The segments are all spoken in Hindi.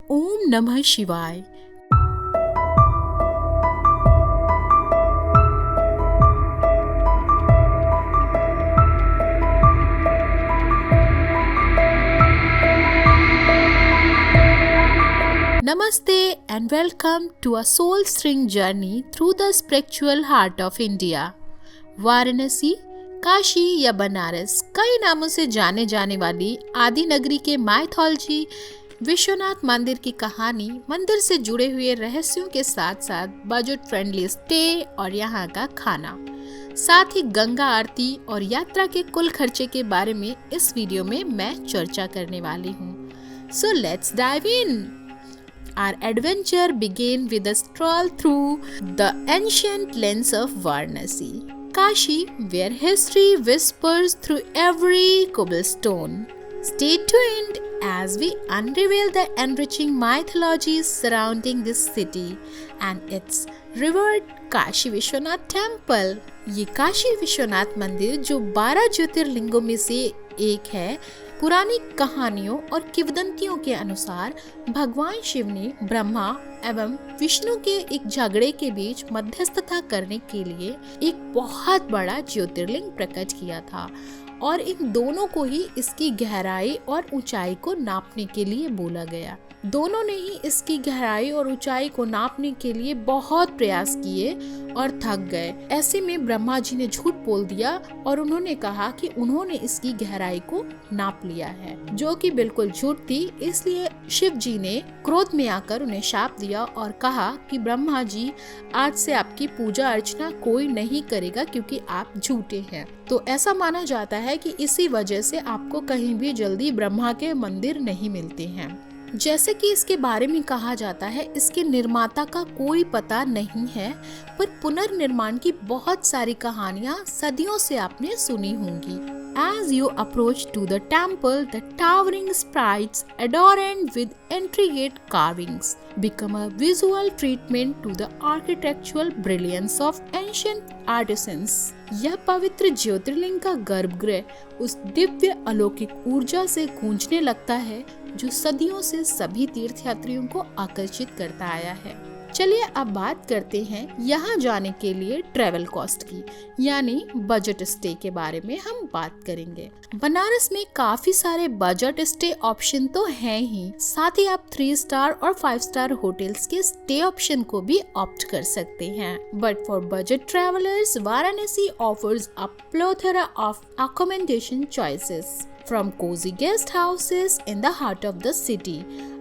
ओम नमः शिवाय। Namaste and welcome to a soul string journey through the spiritual heart of India. Varanasi, Kashi या बनारस कई नामों से जाने जाने वाली आदि नगरी के माइथोलॉजी, विश्वनाथ मंदिर की कहानी, मंदिर से जुड़े हुए रहस्यों के साथ साथ बजट फ्रेंडली स्टे और यहाँ का खाना, साथ ही गंगा आरती और यात्रा के कुल खर्चे के बारे में इस वीडियो में मैं चर्चा करने वाली हूँ। So let's dive in. Our adventure began with a stroll through the ancient lands of Varanasi, Kashi, where history whispers through every cobblestone. Stay tuned as we unravel the enriching mythologies surrounding this city and its revered Kashi Vishwanath temple. ये काशी विश्वनाथ मंदिर जो 12 ज्योतिर्लिंगों में से एक है, पुरानी कहानियों और किंवदंतियों के अनुसार भगवान शिव ने ब्रह्मा एवं विष्णु के एक झगड़े के बीच मध्यस्थता करने के लिए एक बहुत बड़ा ज्योतिर्लिंग प्रकट किया था और इन दोनों को ही इसकी गहराई और ऊंचाई को नापने के लिए बोला गया। दोनों ने ही इसकी गहराई और ऊंचाई को नापने के लिए बहुत प्रयास किए और थक गए। ऐसे में ब्रह्मा जी ने झूठ बोल दिया और उन्होंने कहा कि उन्होंने इसकी गहराई को नाप लिया है, जो कि बिल्कुल झूठ थी। इसलिए शिव जी ने क्रोध में आकर उन्हें शाप दिया और कहा कि ब्रह्मा जी, आज से आपकी पूजा अर्चना कोई नहीं करेगा क्योंकि आप झूठे हैं। तो ऐसा माना जाता है कि इसी वजह से आपको कहीं भी जल्दी ब्रह्मा के मंदिर नहीं मिलते हैं। जैसे कि इसके बारे में कहा जाता है, इसके निर्माता का कोई पता नहीं है, पर पुनर्निर्माण की बहुत सारी कहानियां सदियों से आपने सुनी होंगी। As you approach to the temple, the towering sprites, adorned with intricate carvings, become a visual treatment to the architectural brilliance of ancient artisans. यह पवित्र ज्योतिर्लिंग का गर्भगृह उस दिव्य अलौकिक ऊर्जा से गूंजने लगता है जो सदियों से सभी तीर्थयात्रियों को आकर्षित करता आया है। चलिए अब बात करते हैं यहाँ जाने के लिए ट्रेवल कॉस्ट की, यानी बजट स्टे के बारे में हम बात करेंगे। बनारस में काफी सारे बजट स्टे ऑप्शन तो हैं ही, साथ ही आप 3 स्टार और 5 स्टार होटल्स के स्टे ऑप्शन को भी ऑप्ट कर सकते हैं। But for budget travellers, Varanasi offers a plethora of accommodation choices, from cozy guest houses in the heart of the city,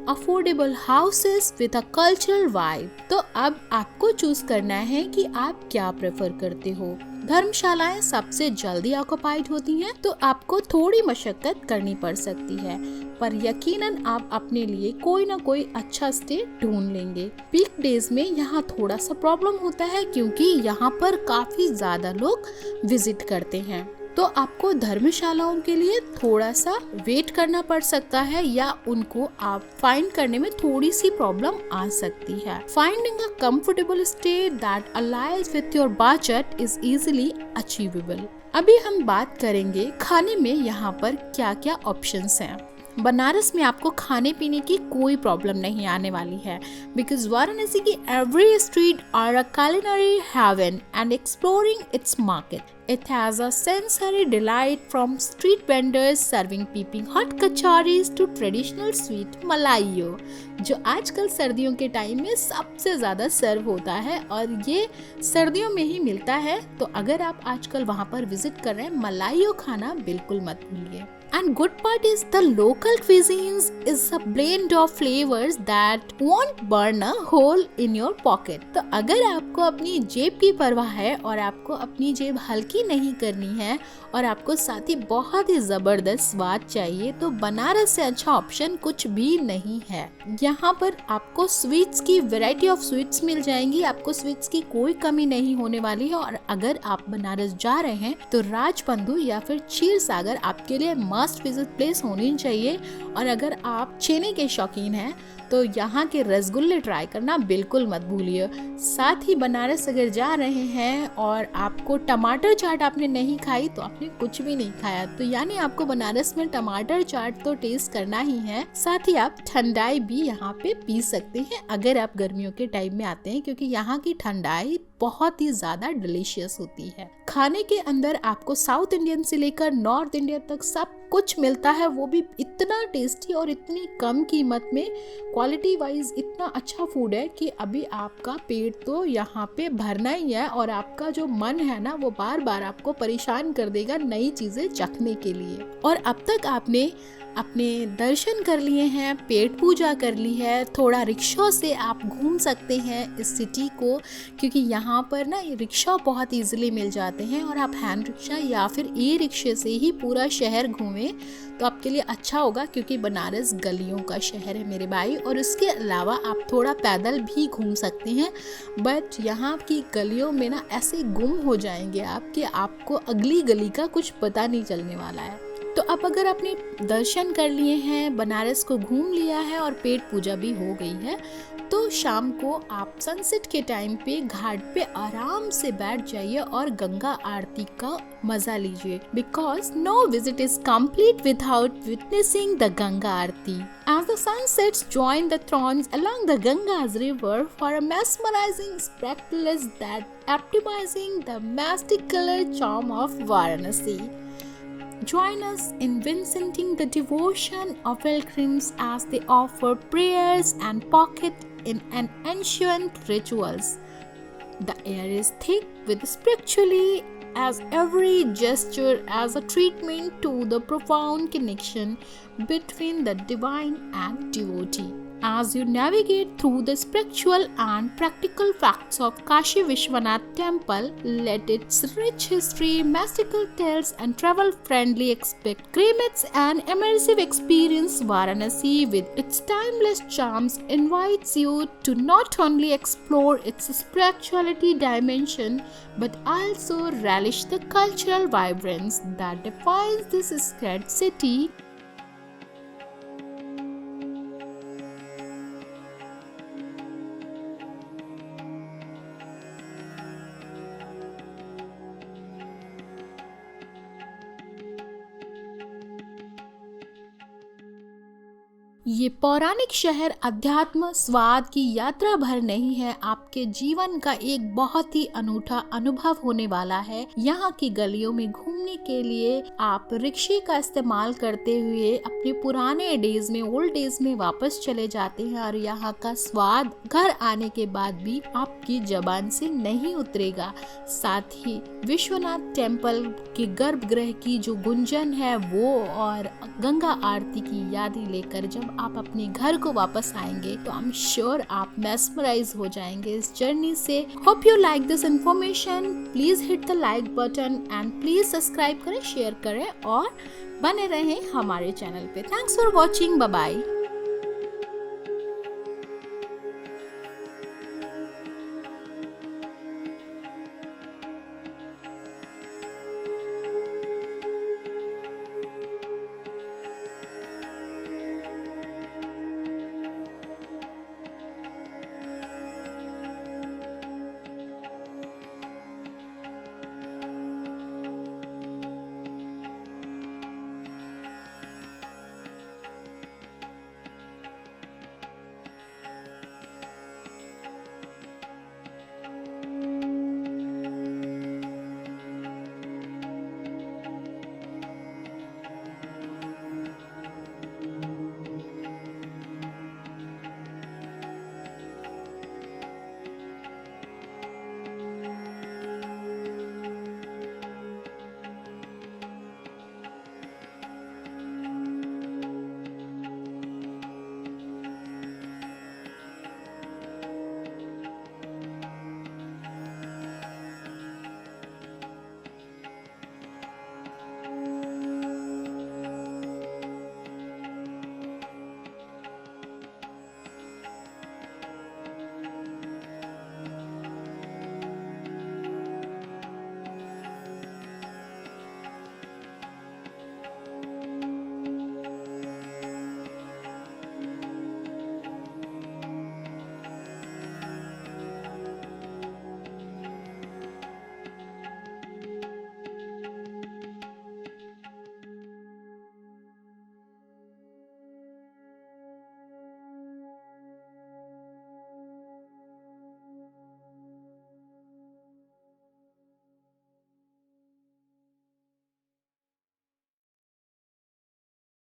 affordable houses with a cultural vibe। तो अब आपको चूज करना है कि आप क्या प्रेफर करते हो। धर्मशालाएं सबसे जल्दी ऑक्युपाइड होती हैं, तो आपको थोड़ी मशक्कत करनी पड़ सकती है, पर यकीनन आप अपने लिए कोई ना कोई अच्छा स्टे ढूंढ लेंगे। पीक डेज में यहाँ थोड़ा सा प्रॉब्लम होता है क्योंकि यहाँ पर काफी ज्यादा लोग विजिट करते हैं, तो आपको धर्मशालाओं के लिए थोड़ा सा वेट करना पड़ सकता है या उनको आप फाइंड करने में थोड़ी सी प्रॉब्लम आ सकती है। Finding a comfortable stay that aligns with your budget is easily achievable. अभी हम बात करेंगे खाने में यहाँ पर क्या क्या ऑप्शंस हैं। बनारस में आपको खाने पीने की कोई प्रॉब्लम नहीं आने वाली है, बिकॉज वाराणसी की every street are a culinary heaven and exploring its market. It has a sensory delight from street vendors serving peeping hot kachoris to traditional sweet malayo, जो आजकल सर्दियों के टाइम में सबसे ज्यादा सर्व होता है और ये सर्दियों में ही मिलता है। तो अगर आप आजकल वहाँ पर विजिट कर रहे हैं, मलाइयो खाना बिल्कुल मत भूलिए। And good part is the local cuisines is a blend of flavors that won't burn a hole in your pocket। तो अगर आपको अपनी जेब की परवाह है और आपको अपनी जेब हल्की नहीं करनी है और आपको साथ ही बहुत ही जबरदस्त स्वाद चाहिए, तो बनारस से अच्छा ऑप्शन कुछ भी नहीं है। यहाँ पर आपको स्वीट्स की वैरायटी ऑफ स्वीट्स मिल जाएंगी, आपको स्वीट्स की कोई कमी नहीं होने वाली है। और अगर आप बनारस जा रहे हैं तो राजबंधु या फिर क्षीर सागर आपके लिए मस्ट विजिट प्लेस होनी चाहिए। और अगर आप छेने के शौकीन हैं तो यहाँ के रसगुल्ले ट्राई करना बिल्कुल मत भूलिए। साथ ही बनारस अगर जा रहे हैं और आपको टमाटर चाट आपने नहीं खाई तो आपने कुछ भी नहीं खाया, तो यानी आपको बनारस में टमाटर चाट तो टेस्ट करना ही है। साथ ही आप ठंडाई भी यहाँ पे पी सकते हैं अगर आप गर्मियों के टाइम में आते हैं, क्योंकि यहाँ की ठंडाई बहुत ही ज्यादा डिलीशियस होती है। खाने के अंदर आपको साउथ इंडियन से लेकर नॉर्थ इंडियन तक सब कुछ मिलता है, वो भी इतना टेस्टी और इतनी कम कीमत में। क्वालिटी वाइज इतना अच्छा फूड है कि अभी आपका पेट तो यहाँ पे भरना ही है और आपका जो मन है ना वो बार बार आपको परेशान कर देगा नई चीजें चखने के लिए। और अब तक आपने अपने दर्शन कर लिए हैं, पेट पूजा कर ली है, थोड़ा रिक्शा से आप घूम सकते हैं इस सिटी को, क्योंकि यहाँ पर ना रिक्शा बहुत इजीली मिल जाते हैं और आप हैंड रिक्शा या फिर ई रिक्शे से ही पूरा शहर घूमें तो आपके लिए अच्छा होगा, क्योंकि बनारस गलियों का शहर है मेरे भाई। और उसके अलावा आप थोड़ा पैदल भी घूम सकते हैं, बट यहाँ की गलियों में ना ऐसे गुम हो जाएंगे आप कि आपको अगली गली का कुछ पता नहीं चलने वाला है। तो अब अगर आपने दर्शन कर लिए हैं, बनारस को घूम लिया है और पेट पूजा भी हो गई है, तो शाम को आप सनसेट के टाइम पे घाट पे आराम से बैठ जाइए और गंगा आरती का मजा लीजिए, because no visit is complete without witnessing the Ganga aarti. As the sun sets, join the throngs along the Ganga's river for a mesmerizing spectacle that epitomizing the mystical charm of Varanasi. Join us in witnessing the devotion of pilgrims as they offer prayers and pocket in an ancient rituals. The air is thick with spirituality, as every gesture as a treatment to the profound connection between the divine and devotee. As you navigate through the spiritual and practical facts of Kashi Vishwanath Temple, let its rich history, mystical tales and travel-friendly experience and immersive experience. Varanasi with its timeless charms invites you to not only explore its spirituality dimension but also relish the cultural vibrance that defines this sacred city. ये पौराणिक शहर अध्यात्म स्वाद की यात्रा भर नहीं है, आपके जीवन का एक बहुत ही अनूठा अनुभव होने वाला है। यहाँ की गलियों में घूमने के लिए आप रिक्शे का इस्तेमाल करते हुए अपने पुराने डेज में, ओल्ड डेज में वापस चले जाते हैं और यहाँ का स्वाद घर आने के बाद भी आपकी जबान से नहीं उतरेगा। साथ ही विश्वनाथ टेम्पल के गर्भगृह की जो गुंजन है वो और गंगा आरती की यादें लेकर जब आप अपने घर को वापस आएंगे तो आई एम श्योर आप मेस्मराइज हो जाएंगे इस जर्नी से। Hope you like this information. Please hit the like button and please subscribe करें, शेयर करें और बने रहें हमारे चैनल पे। Thanks for watching, bye bye.